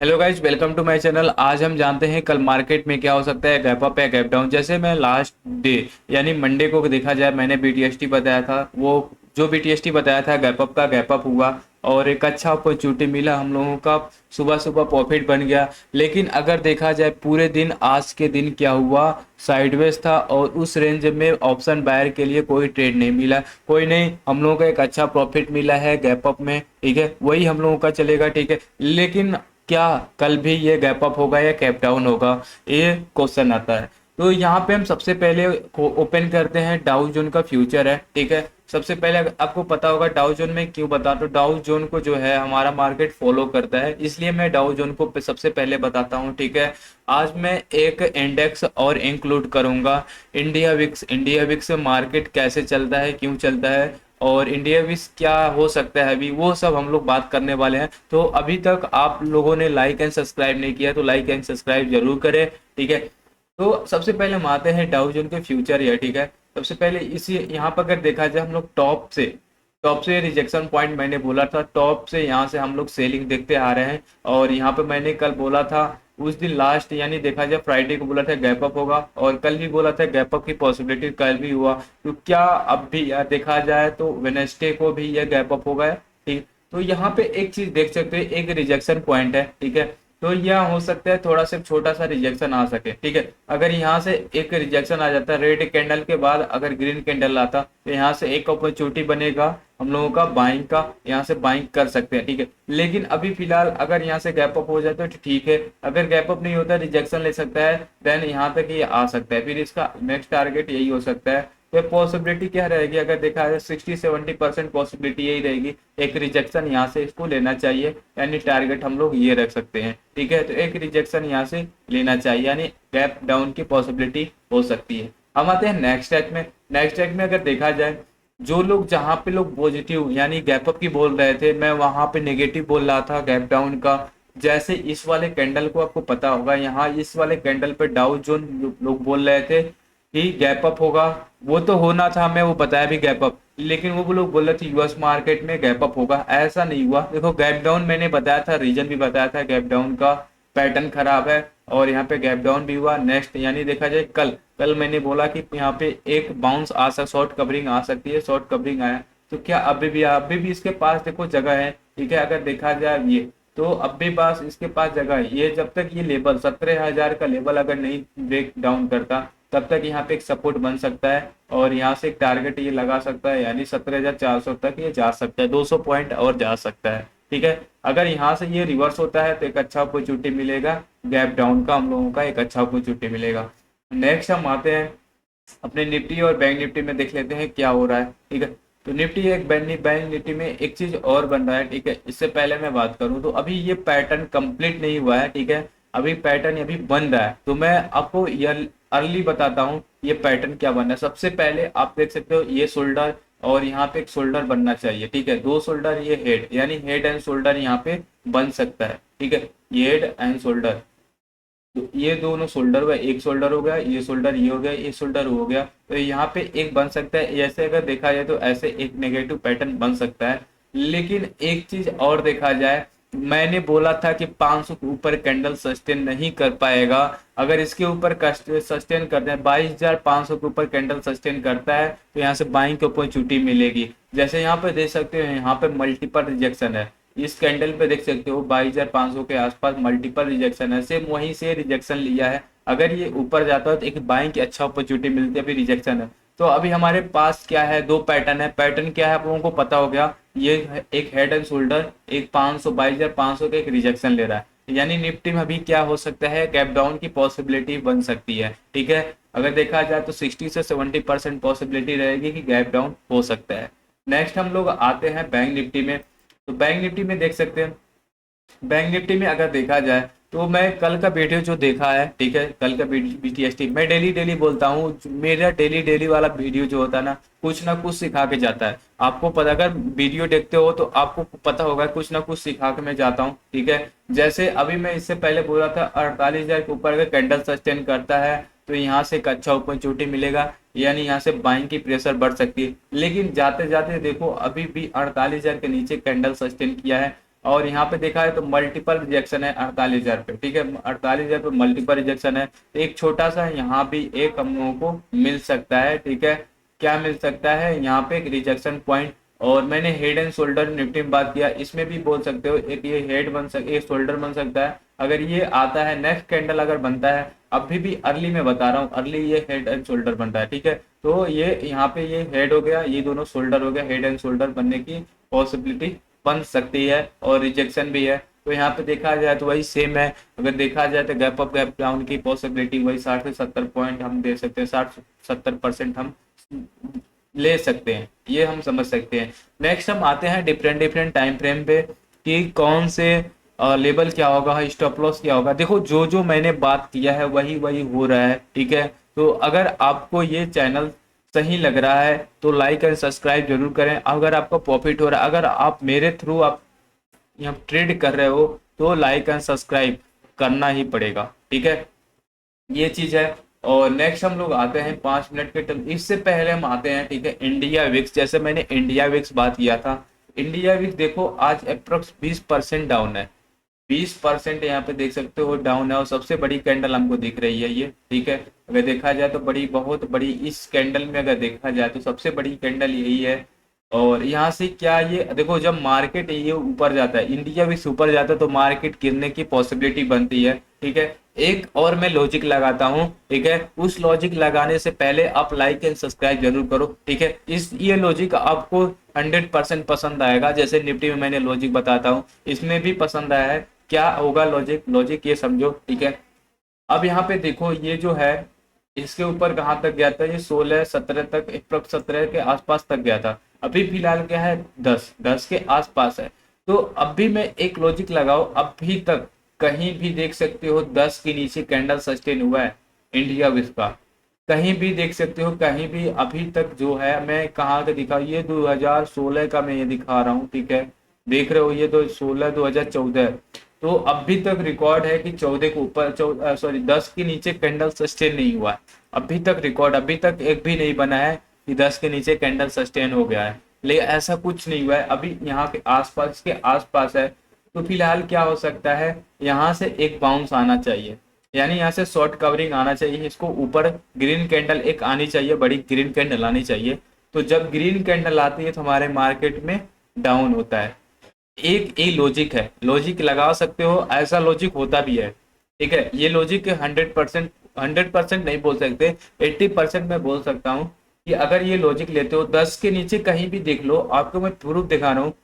Hello guys, welcome to my channel. आज हम जानते हैं कल मार्केट में क्या हो सकता है, गैप अप या गैप डाउन। जैसे मैं लास्ट डे यानी मंडे को देखा जाए, मैंने बीटीएसटी बताया था। वो जो बीटीएसटी बताया था गैप अप का, गैप अप हुआ और एक अच्छा अपॉर्चुनिटी मिला हम लोगों का। सुबह सुबह प्रॉफिट बन गया। लेकिन अगर देखा जाए पूरे दिन, आज के दिन क्या हुआ, साइडवेज था और उस रेंज में ऑप्शन बायर के लिए कोई ट्रेड नहीं मिला। कोई नहीं, हम लोगों को एक अच्छा प्रॉफिट मिला है गैप अप में, ठीक है, वही हम लोगों का चलेगा, ठीक है। लेकिन क्या कल भी ये गैप अप होगा या कैप डाउन होगा, ये क्वेश्चन आता है। तो यहाँ पे हम सबसे पहले ओपन करते हैं डाउ जोन का फ्यूचर है, ठीक है। सबसे पहले आपको पता होगा डाउ जोन में क्यों बता, तो डाउ जोन को जो है हमारा मार्केट फॉलो करता है, इसलिए मैं डाउ जोन को सबसे पहले बताता हूँ, ठीक है। आज मैं एक इंडेक्स और इंक्लूड करूंगा, इंडिया विक्स मार्केट कैसे चलता है, क्यों चलता है और इंडिया विश क्या हो सकता है, अभी वो सब हम लोग बात करने वाले हैं। तो अभी तक आप लोगों ने लाइक एंड सब्सक्राइब नहीं किया तो लाइक एंड सब्सक्राइब जरूर करें, ठीक है। तो सबसे पहले हम आते हैं डाउ जोन के फ्यूचर या, ठीक है। सबसे पहले इसी यहाँ पर अगर देखा जाए, हम लोग टॉप से रिजेक्शन पॉइंट मैंने बोला था, टॉप से यहाँ से हम लोग सेलिंग देखते आ रहे हैं। और यहाँ पे मैंने कल बोला था, उस दिन लास्ट यानी देखा जाए फ्राइडे को बोला था गैप अप होगा, और कल भी बोला था गैप अप की पॉसिबिलिटी, कल भी हुआ। तो क्या अब भी यार देखा जाए तो वेनेसडे को भी यह गैप अप होगा, ठीक। तो यहाँ पे एक चीज देख सकते हैं, एक रिजेक्शन पॉइंट है, ठीक है। तो यह हो सकता है थोड़ा सा छोटा सा रिजेक्शन आ सके, ठीक है। अगर यहाँ से एक रिजेक्शन आ जाता है रेड कैंडल के बाद, अगर ग्रीन कैंडल आता तो यहाँ से एक अपॉर्चुनिटी बनेगा हम लोगों का बाइंग का, यहाँ से बाइंग कर सकते हैं, ठीक है। लेकिन अभी फिलहाल अगर यहाँ से गैप अप हो जाए तो ठीक है, अगर गैप अप नहीं होता रिजेक्शन ले सकता है, देन यहाँ तक ये आ सकता है, फिर इसका नेक्स्ट टारगेट यही हो सकता है। तो पॉसिबिलिटी क्या रहेगी, अगर देखा जाए 60-70% पॉसिबिलिटी यही रहेगी, एक रिजेक्शन यहाँ से इसको लेना चाहिए, यानी टारगेट हम लोग ये रख सकते हैं, ठीक है। तो एक रिजेक्शन यहाँ से लेना चाहिए, यानी गैप डाउन की पॉसिबिलिटी हो सकती है। हम आते हैं नेक्स्ट स्टेप में। नेक्स्ट स्टेप में अगर देखा जाए, जो लोग जहाँ पे लोग पॉजिटिव यानी गैप अप की बोल रहे थे, मैं वहां पे नेगेटिव बोल रहा था गैप डाउन का। जैसे इस वाले कैंडल को आपको पता होगा, यहाँ इस वाले कैंडल पे डाउ जोन लोग बोल रहे थे कि गैप अप होगा, वो तो होना था, हमें वो बताया भी गैप अप, लेकिन वो लोग बोल रहे थे यूएस मार्केट में गैप अप होगा, ऐसा नहीं हुआ। देखो गैप डाउन मैंने बताया था, रीजन भी बताया था, गैप डाउन का पैटर्न खराब है और यहाँ पे गैप डाउन भी हुआ। नेक्स्ट यानी देखा जाए कल कल मैंने बोला कि यहाँ पे एक बाउंस आ सकता, शॉर्ट कवरिंग आ सकती है, शॉर्ट कवरिंग आया। तो क्या अभी भी इसके पास देखो जगह है, ठीक है। अगर देखा जाए ये, तो अब भी पास इसके पास जगह है, ये जब तक ये लेवल 17,000 का लेवल अगर नहीं ब्रेक डाउन करता, तब तक यहाँ पे एक सपोर्ट बन सकता है और यहाँ से एक टारगेट ये लगा सकता है, यानी 17,400 तक ये जा सकता है, 200 पॉइंट और जा सकता है, ठीक है। अगर यहाँ से ये रिवर्स होता है तो एक अच्छा अपॉर्चुनिटी मिलेगा, गैप डाउन का हम लोगों का एक अच्छा अपॉर्चुनिटी मिलेगा। नेक्स्ट हम आते हैं अपने निफ्टी और बैंक निफ्टी में, देख लेते हैं क्या हो रहा है, ठीक है। तो निफ्टी एक बैंक निफ्टी में एक चीज और बन रहा है, ठीक है। इससे पहले मैं बात करूं तो अभी ये पैटर्न कंप्लीट नहीं हुआ है, ठीक है। अभी पैटर्न अभी बन रहा है, तो मैं आपको ये अर्ली बताता हूँ ये पैटर्न क्या बन रहा है। सबसे पहले आप देख सकते हो ये शोल्डर और यहाँ पे एक शोल्डर बनना चाहिए, ठीक है, दो शोल्डर, ये हेड यानी हेड एंड शोल्डर यहाँ पे बन सकता है, ठीक है। ये हेड एंड शोल्डर, तो ये दोनों शोल्डर हुआ, एक शोल्डर हो गया, ये शोल्डर ये हो गया, ये शोल्डर हो गया। तो यहाँ पे एक बन सकता है, ऐसे अगर देखा जाए तो ऐसे एक नेगेटिव पैटर्न बन सकता है। लेकिन एक चीज और देखा जाए, मैंने बोला था कि 500 के ऊपर कैंडल सस्टेन नहीं कर पाएगा। अगर इसके ऊपर सस्टेन करते हैं, 22,500 के ऊपर कैंडल सस्टेन करता है तो यहाँ से बाइंग की अपॉर्चुनिटी मिलेगी। जैसे यहाँ पे देख सकते हो, यहाँ पे मल्टीपल रिजेक्शन है, इस कैंडल पे देख सकते हो 22,500 के आसपास मल्टीपल रिजेक्शन है, सेम वहीं से रिजेक्शन लिया है। अगर ये ऊपर जाता है तो एक बाइंग की अच्छा अपॉर्चुनिटी मिलती है, अभी रिजेक्शन है। तो अभी हमारे पास क्या है, दो पैटर्न है। पैटर्न क्या है आप लोगों को पता हो गया, ये एक हेड एंड शोल्डर, एक 500 22,500 का एक रिजेक्शन ले रहा है, यानी निफ्टी में अभी क्या हो सकता है, गैप डाउन की पॉसिबिलिटी बन सकती है, ठीक है। अगर देखा जाए तो 60 से 70% पॉसिबिलिटी रहेगी कि गैप डाउन हो सकता है। नेक्स्ट हम लोग आते हैं बैंक निफ्टी में। तो बैंक निफ्टी में देख सकते हैं, बैंक निफ्टी में अगर देखा जाए तो मैं कल का वीडियो जो देखा है, ठीक है, कल का बीटीएसटी मैं डेली डेली बोलता हूँ, मेरा डेली डेली वाला वीडियो जो होता है ना कुछ सिखा के जाता है। आपको पता, अगर वीडियो देखते हो तो आपको पता होगा कुछ ना कुछ सिखा के मैं जाता हूँ, ठीक है। जैसे अभी मैं इससे पहले बोला था 48,000 के ऊपर अगर कैंडल सस्टेन करता है तो यहाँ से एक अच्छा अपॉर्चुनिटी मिलेगा, यानी यहाँ से बाइंग की प्रेशर बढ़ सकती है। लेकिन जाते जाते देखो अभी भी 48,000 के नीचे कैंडल सस्टेन किया है, और यहाँ पे देखा है तो मल्टीपल रिजेक्शन है 48,000 पे, ठीक है, 48,000 पे मल्टीपल रिजेक्शन है। तो एक छोटा सा यहाँ भी एक हम लोगों को मिल सकता है, ठीक है, क्या मिल सकता है यहाँ पे एक रिजेक्शन पॉइंट। और मैंने हेड एंड शोल्डर निफ्टी में बात किया, इसमें भी बोल सकते हो एक ये हेड बन सक एक शोल्डर बन सकता है। अगर ये आता है नेक्स्ट कैंडल अगर बनता है, अभी भी अर्ली में बता रहा हूँ, अर्ली ये हेड एंड शोल्डर बनता है, ठीक है। तो ये यहाँ पे ये हेड हो गया, ये दोनों शोल्डर हो गया, हेड एंड शोल्डर बनने की पॉसिबिलिटी बन सकती है और रिजेक्शन भी है। तो यहाँ पे देखा जाए तो वही सेम है। अगर देखा जाए तो गैप अप गैप डाउन की पॉसिबिलिटी वही 60 से 70 पॉइंट हम दे सकते हैं, 60-70% हम ले सकते हैं, ये हम समझ सकते हैं। नेक्स्ट हम आते हैं डिफरेंट डिफरेंट टाइम फ्रेम पे कि कौन से लेवल क्या होगा, स्टॉप लॉस क्या होगा। देखो जो जो मैंने बात किया है वही वही हो रहा है, ठीक है। तो अगर आपको ये चैनल सही लग रहा है तो लाइक एंड सब्सक्राइब जरूर करें। अगर आपको प्रॉफिट हो रहा है, अगर आप मेरे थ्रू आप यहाँ ट्रेड कर रहे हो तो लाइक एंड सब्सक्राइब करना ही पड़ेगा, ठीक है, ये चीज है। और नेक्स्ट हम लोग आते हैं 5 मिनट के टर्म, इससे पहले हम आते हैं, ठीक है, इंडिया विक्स। जैसे मैंने इंडिया विक्स बात किया था, इंडिया विक्स देखो आज अप्रोक्स 20% डाउन है, 20% यहाँ पे देख सकते हो डाउन है। और सबसे बड़ी कैंडल हमको दिख रही है ये, ठीक है। अगर देखा जाए तो बड़ी बहुत बड़ी इस कैंडल में अगर देखा जाए तो सबसे बड़ी कैंडल यही है। और यहाँ से क्या ये देखो, जब मार्केट ये ऊपर जाता है, इंडिया भी ऊपर जाता है तो मार्केट गिरने की पॉसिबिलिटी बनती है, ठीक है। एक और मैं लॉजिक लगाता हूँ, ठीक है, उस लॉजिक लगाने से पहले आप लाइक एंड सब्सक्राइब जरूर करो, ठीक है। इस ये लॉजिक आपको 100% पसंद आएगा। जैसे निफ्टी में मैंने लॉजिक बताता हूँ, इसमें भी पसंद आया है। क्या होगा लॉजिक, लॉजिक ये समझो, ठीक है। अब यहाँ पे देखो ये जो है इसके ऊपर कहाँ तक गया था, ये 16-17 तक, अप्रोक्स 17 के आसपास तक गया था। अभी फिलहाल क्या है 10 के आसपास है। तो अभी मैं एक लॉजिक लगाओ, अभी तक कहीं भी देख सकते हो 10 के नीचे कैंडल सस्टेन हुआ है इंडिया विस्प का, कहीं भी देख सकते हो, कहीं भी अभी तक जो है। मैं कहाँ का दिखा, ये 2016 का मैं ये दिखा रहा हूँ, ठीक है, देख रहे हो ये तो 2014। तो अभी तक रिकॉर्ड है कि 14 के ऊपर, सॉरी 10 के नीचे कैंडल सस्टेन नहीं हुआ है। अभी तक रिकॉर्ड, अभी तक एक भी नहीं बना है कि 10 के नीचे कैंडल सस्टेन हो गया है, लेकिन ऐसा कुछ नहीं हुआ है। अभी यहाँ के आसपास के आसपास है। तो फिलहाल क्या हो सकता है, यहाँ से एक बाउंस आना चाहिए, यानी यहाँ से शॉर्ट कवरिंग आना चाहिए, इसको ऊपर ग्रीन कैंडल एक आनी चाहिए, बड़ी ग्रीन कैंडल आनी चाहिए। तो जब ग्रीन कैंडल आती है तो हमारे मार्केट में डाउन होता है। एक ये लॉजिक है, लॉजिक लगा सकते हो, ऐसा लॉजिक होता भी है, ठीक है। ये लॉजिक 100% नहीं बोल सकते, 80% मैं बोल सकता हूँ कि अगर ये लॉजिक लेते हो 10 के नीचे कहीं भी देख लो, आपको मैं प्रूफ दिखा रहा हूँ,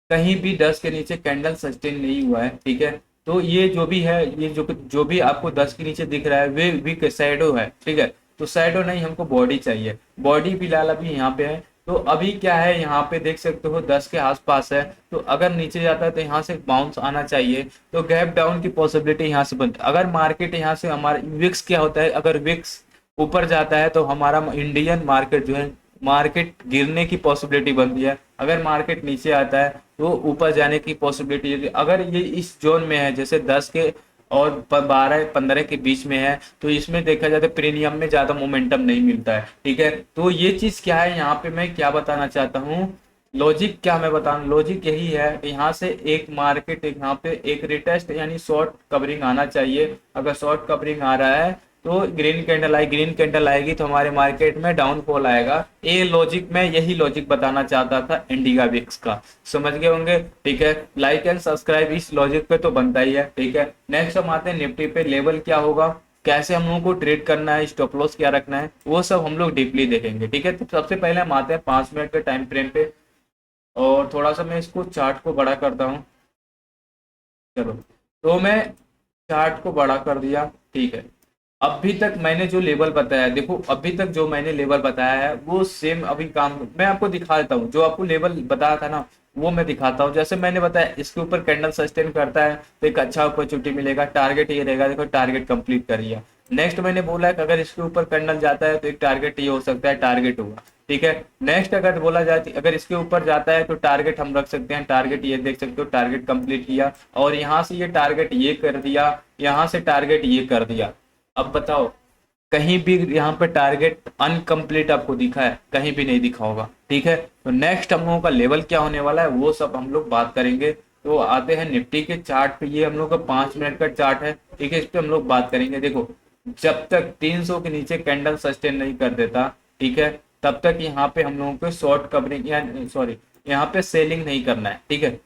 कहीं भी 10 के नीचे कैंडल सस्टेन नहीं हुआ है, ठीक है। तो ये जो भी है, ये जो भी आपको 10 के नीचे दिख रहा है वे वीक शैडो है, ठीक है। तो शैडो नहीं, हमको बॉडी चाहिए, बॉडी फिलहाल अभी यहाँ पे है। तो अभी क्या है, यहाँ पे देख सकते हो 10 के आसपास है। तो अगर नीचे जाता है तो यहाँ से बाउंस आना चाहिए, तो गैप डाउन की पॉसिबिलिटी यहाँ से बनती है। अगर मार्केट यहाँ से, हमारा विक्स क्या होता है, अगर विक्स ऊपर जाता है तो हमारा इंडियन मार्केट जो है, मार्केट गिरने की पॉसिबिलिटी बनती है। अगर मार्केट नीचे आता है तो ऊपर जाने की पॉसिबिलिटी है। अगर ये इस जोन में है, जैसे 10 के और 12-15 के बीच में है, तो इसमें देखा जाए तो प्रीमियम में ज्यादा मोमेंटम नहीं मिलता है, ठीक है। तो ये चीज क्या है, यहाँ पे मैं क्या बताना चाहता हूँ, लॉजिक क्या मैं बता, लॉजिक यही है कि यहाँ से एक मार्केट यहाँ पे एक रिटेस्ट यानी शॉर्ट कवरिंग आना चाहिए। अगर शॉर्ट कवरिंग आ रहा है तो ग्रीन कैंडल आई, ग्रीन कैंडल आएगी तो हमारे मार्केट में डाउनफॉल आएगा। ये लॉजिक, मैं यही लॉजिक बताना चाहता था इंडिया विक्स का, समझ गए होंगे, ठीक है। लाइक एंड सब्सक्राइब इस लॉजिक पे तो बनता ही है, ठीक है। नेक्स्ट हम आते हैं निफ्टी पे, लेवल क्या होगा, कैसे हम लोगों को ट्रेड करना है, स्टॉप लॉस क्या रखना है, वो सब हम लोग डीपली देखेंगे, ठीक है। तो सबसे पहले हम आते हैं 5 मिनट के टाइम फ्रेम पे, और थोड़ा सा मैं इसको चार्ट को बड़ा करता हूँ। चलो, तो मैं चार्ट को बड़ा कर दिया, ठीक है। अभी तक मैंने जो लेवल बताया, देखो अभी तक जो मैंने लेवल बताया है वो सेम अभी काम मैं आपको दिखा देता हूँ। जो आपको लेवल बताया था ना वो मैं दिखाता हूँ। जैसे मैंने बताया इसके ऊपर कैंडल सस्टेन करता है तो एक अच्छा अपॉर्चुनिटी मिलेगा, टारगेट ये रहेगा, देखो टारगेट कंप्लीट कर लिया। नेक्स्ट मैंने बोला है कि अगर इसके ऊपर कैंडल जाता है तो एक टारगेट ये हो सकता है, टारगेट होगा, ठीक है। नेक्स्ट अगर बोला जाए अगर इसके ऊपर जाता है तो टारगेट हम रख सकते हैं, टारगेट ये देख सकते हो, टारगेट कंप्लीट किया, और यहाँ से ये टारगेट ये कर दिया, यहाँ से टारगेट ये कर दिया। अब बताओ कहीं भी यहाँ पे टारगेट अनकम्प्लीट आपको दिखा है, कहीं भी नहीं दिखा होगा। ठीक है, तो नेक्स्ट हम लोगों का लेवल क्या होने वाला है वो सब हम लोग बात करेंगे। तो आते हैं निफ्टी के चार्ट पे। ये हम लोग का 5 मिनट का चार्ट है। ठीक है, इस पे हम लोग बात करेंगे। देखो, जब तक 300 के नीचे कैंडल सस्टेन नहीं कर देता, ठीक है, तब तक यहाँ पे हम लोगों को शॉर्ट कवरिंग या सॉरी यहाँ पे सेलिंग नहीं करना है। ठीक है,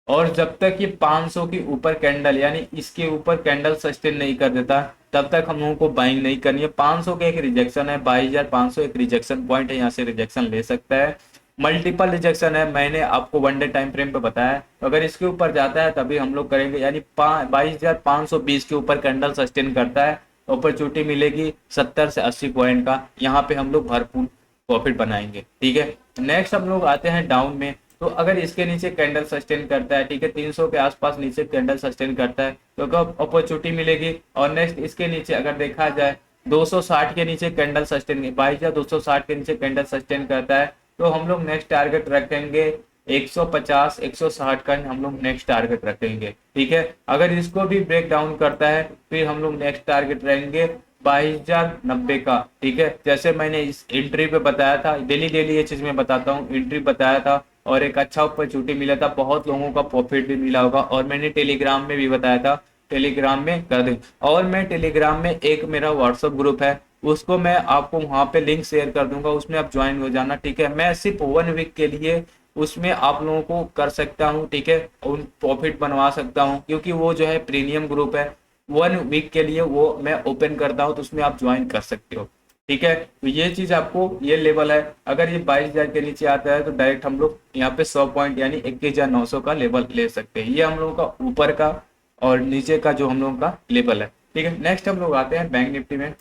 और जब तक ये 500 के ऊपर कैंडल यानी इसके ऊपर कैंडल सस्टेन नहीं कर देता, तब तक हम लोगों को बाइंग नहीं करनी है। 500 का एक रिजेक्शन है, 22,500 एक रिजेक्शन पॉइंट है, यहाँ से रिजेक्शन ले सकता है। मल्टीपल रिजेक्शन है, मैंने आपको 1 डे टाइम फ्रेम पे बताया। तो अगर इसके ऊपर जाता है तभी हम लोग करेंगे, यानी 22,520 के ऊपर कैंडल सस्टेन करता है, अपॉर्चुनिटी मिलेगी 70 से 80 पॉइंट का, यहाँ पे हम लोग भरपूर प्रॉफिट बनाएंगे। ठीक है, नेक्स्ट हम लोग आते हैं डाउन में। तो अगर इसके नीचे कैंडल सस्टेन करता है, ठीक है, 300 के आसपास नीचे कैंडल सस्टेन करता है, तो कब अपॉर्चुनिटी मिलेगी। और नेक्स्ट इसके नीचे अगर देखा जाए 260 के नीचे कैंडल सस्टेन 22,260 के नीचे कैंडल सस्टेन करता है, तो हम लोग नेक्स्ट टारगेट रखेंगे 150 160 का हम लोग नेक्स्ट टारगेट रखेंगे। ठीक है, अगर इसको भी ब्रेक डाउन करता है फिर हम लोग नेक्स्ट टारगेट रहेंगे 22,090 का। ठीक है, जैसे मैंने इस एंट्री पे बताया था, डेली डेली ये चीज मैं बताता हूँ, एंट्री बताया था और एक अच्छा अपॉर्चुनिटी मिला था, बहुत लोगों का प्रॉफिट भी मिला होगा। और मैंने टेलीग्राम में भी बताया था, टेलीग्राम में कर दें। और मैं टेलीग्राम में एक मेरा व्हाट्सएप ग्रुप है, उसको मैं आपको वहां पे लिंक शेयर कर दूंगा, उसमें आप ज्वाइन हो जाना। ठीक है, मैं सिर्फ 1 वीक के लिए उसमें आप लोगों को कर सकता हूँ। ठीक है, उन प्रॉफिट बनवा सकता हूँ, क्योंकि वो जो है प्रीमियम ग्रुप है। 1 वीक के लिए वो मैं ओपन करता हूँ, तो उसमें आप ज्वाइन कर सकते हो। ठीक है, तो ये चीज आपको, ये लेवल है। अगर ये 22,000 के नीचे आता है तो डायरेक्ट हम लोग यहाँ पे 100 पॉइंट यानी 21,900 का लेवल ले सकते हैं। ये हम लोगों का ऊपर का और नीचे का जो हम लोगों का लेवल है। ठीक है, नेक्स्ट हम लोग आते हैं बैंक निफ्टी में।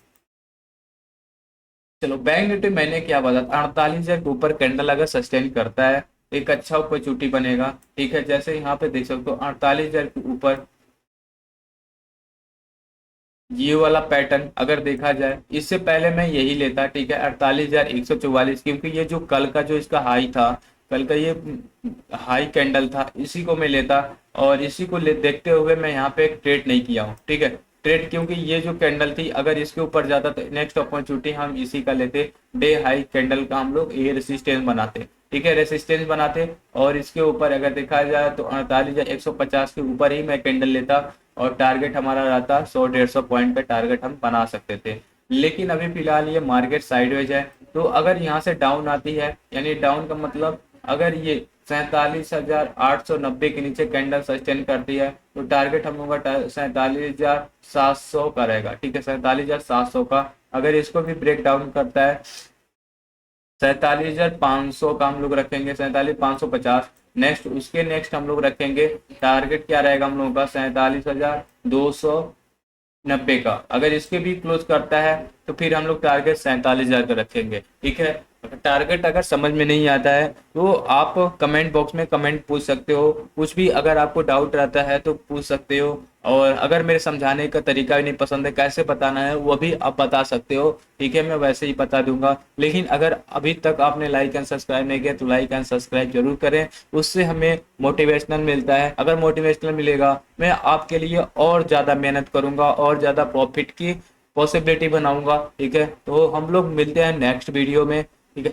चलो, बैंक निफ्टी मैंने क्या बताया, 48,000 के ऊपर कैंडल अगर सस्टेन करता है एक अच्छा अपॉर्चुनिटी बनेगा। ठीक है, जैसे यहाँ पे देख सकते हो 48,000 के ऊपर ये वाला पैटर्न अगर देखा जाए, इससे पहले मैं यही लेता। ठीक है, 48,144, क्योंकि ये जो कल का जो इसका हाई था, कल का ये हाई कैंडल था, इसी को मैं लेता। और इसी को देखते हुए मैं यहाँ पे एक ट्रेड नहीं किया हूँ। ठीक है, ट्रेड क्योंकि ये जो कैंडल थी अगर इसके ऊपर जाता तो नेक्स्ट अपॉर्चुनिटी हम इसी का लेते, डे हाई कैंडल का हम लोग ये रेसिस्टेंस बनाते। ठीक है, रेसिस्टेंस बनाते और इसके ऊपर अगर देखा जाए तो 48,150 के ऊपर ही मैं कैंडल लेता और टारगेट हमारा रहता 100-150 पॉइंट पे टारगेट हम बना सकते थे। लेकिन अभी फिलहाल ये मार्केट साइडवेज है, तो अगर यहाँ से डाउन आती है, यानी डाउन का मतलब अगर ये 47,890 के नीचे कैंडल सस्टेन करती है, तो टारगेट हम लोग का 47,700 का रहेगा। ठीक है, 47,700 का। अगर इसको भी ब्रेक डाउन करता है 47,500 का हम लोग रखेंगे, 47,550। नेक्स्ट उसके नेक्स्ट हम लोग रखेंगे टारगेट क्या रहेगा हम लोगों का 47,290 का। अगर इसके भी क्लोज करता है तो फिर हम लोग टारगेट 47,000 का रखेंगे। ठीक है, टारगेट अगर समझ में नहीं आता है तो आप कमेंट बॉक्स में कमेंट पूछ सकते हो, कुछ भी अगर आपको डाउट रहता है तो पूछ सकते हो। और अगर मेरे समझाने का तरीका भी नहीं पसंद है, कैसे बताना है वो भी आप बता सकते हो। ठीक है, मैं वैसे ही बता दूंगा। लेकिन अगर अभी तक आपने लाइक एंड सब्सक्राइब नहीं किया तो लाइक एंड सब्सक्राइब जरूर करें, उससे हमें मोटिवेशनल मिलता है। अगर मोटिवेशनल मिलेगा मैं आपके लिए और ज़्यादा मेहनत करूंगा और ज़्यादा प्रॉफिट की पॉसिबिलिटी बनाऊंगा। ठीक है, तो हम लोग मिलते हैं नेक्स्ट वीडियो में। ठीक है।